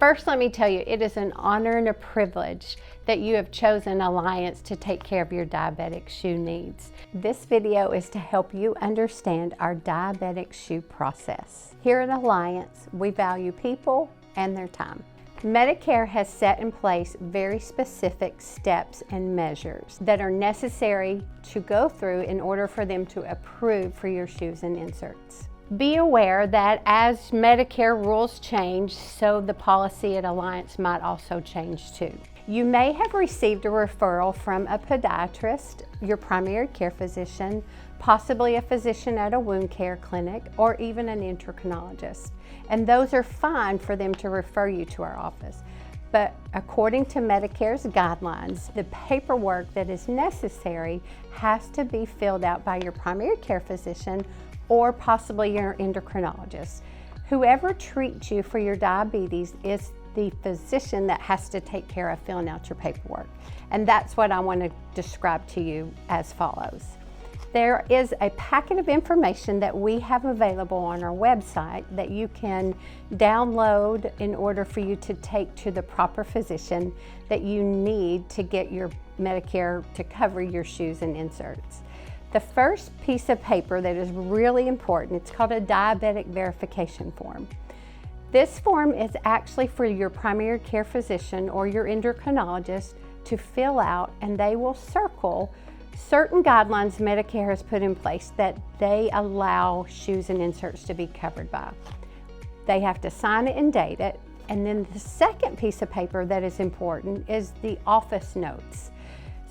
First, let me tell you, it is an honor and a privilege that you have chosen Alliance to take care of your diabetic shoe needs. This video is to help you understand our diabetic shoe process. Here at Alliance, we value people and their time. Medicare has set in place very specific steps and measures that are necessary to go through in order for them to approve for your shoes and inserts. Be aware that as Medicare rules change, so the policy at Alliance might also change too. You may have received a referral from a podiatrist, your primary care physician, possibly a physician at a wound care clinic, or even an endocrinologist. And those are fine for them to refer you to our office. But according to Medicare's guidelines, the paperwork that is necessary has to be filled out by your primary care physician or possibly your endocrinologist. Whoever treats you for your diabetes is the physician that has to take care of filling out your paperwork. And that's what I want to describe to you as follows. There is a packet of information that we have available on our website that you can download in order for you to take to the proper physician that you need to get your Medicare to cover your shoes and inserts. The first piece of paper that is really important, it's called a diabetic verification form. This form is actually for your primary care physician or your endocrinologist to fill out, and they will circle certain guidelines Medicare has put in place that they allow shoes and inserts to be covered by. They have to sign it and date it. And then the second piece of paper that is important is the office notes.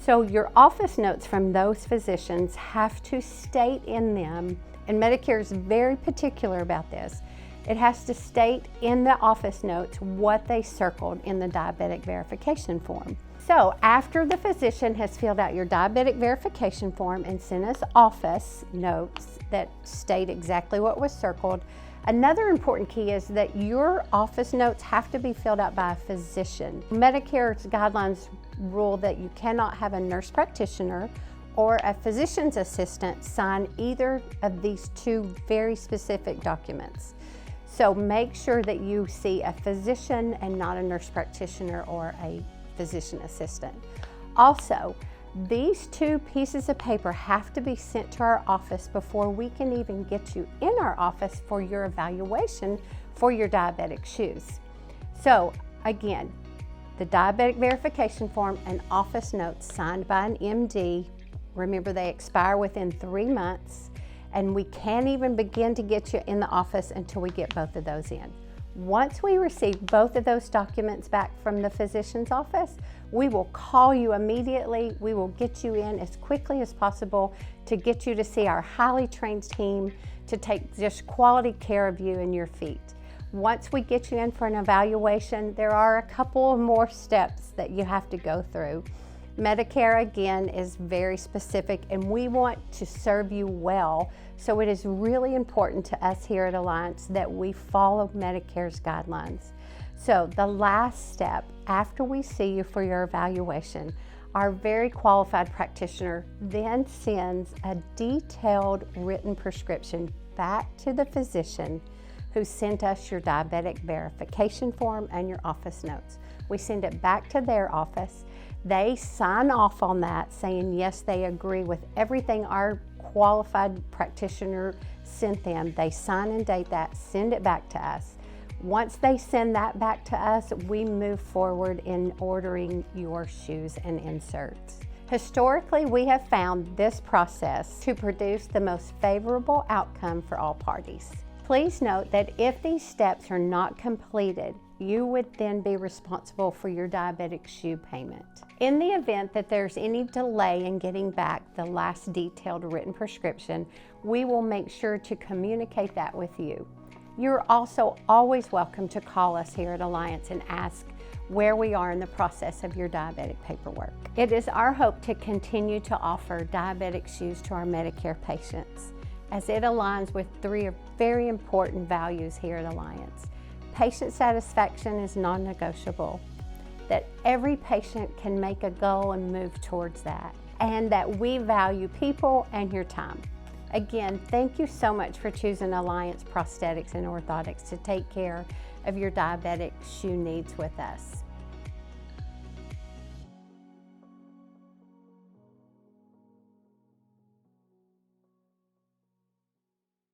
So your office notes from those physicians have to state in them, and Medicare is very particular about this, it has to state in the office notes what they circled in the diabetic verification form. So after the physician has filled out your diabetic verification form and sent us office notes that state exactly what was circled, another important key is that your office notes have to be filled out by a physician. Medicare's guidelines rule that you cannot have a nurse practitioner or a physician's assistant sign either of these two very specific documents. So make sure that you see a physician and not a nurse practitioner or a physician assistant. Also, these two pieces of paper have to be sent to our office before we can even get you in our office for your evaluation for your diabetic shoes. So again, the diabetic verification form and office notes signed by an MD. Remember, they expire within 3 months, and we can't even begin to get you in the office until we get both of those in. Once we receive both of those documents back from the physician's office, we will call you immediately. We will get you in as quickly as possible to get you to see our highly trained team to take just quality care of you and your feet. Once we get you in for an evaluation, there are a couple of more steps that you have to go through. Medicare, again, is very specific, and we want to serve you well. So it is really important to us here at Alliance that we follow Medicare's guidelines. So the last step after we see you for your evaluation, our very qualified practitioner then sends a detailed written prescription back to the physician who sent us your diabetic verification form and your office notes. We send it back to their office. They sign off on that, saying yes, they agree with everything our qualified practitioner sent them. They sign and date that, send it back to us. Once they send that back to us, we move forward in ordering your shoes and inserts. Historically, we have found this process to produce the most favorable outcome for all parties. Please note that if these steps are not completed, you would then be responsible for your diabetic shoe payment. In the event that there's any delay in getting back the last detailed written prescription, we will make sure to communicate that with you. You're also always welcome to call us here at Alliance and ask where we are in the process of your diabetic paperwork. It is our hope to continue to offer diabetic shoes to our Medicare patients, as it aligns with 3 very important values here at Alliance. Patient satisfaction is non-negotiable, that every patient can make a goal and move towards that, and that we value people and your time. Again, thank you so much for choosing Alliance Prosthetics and Orthotics to take care of your diabetic shoe needs with us.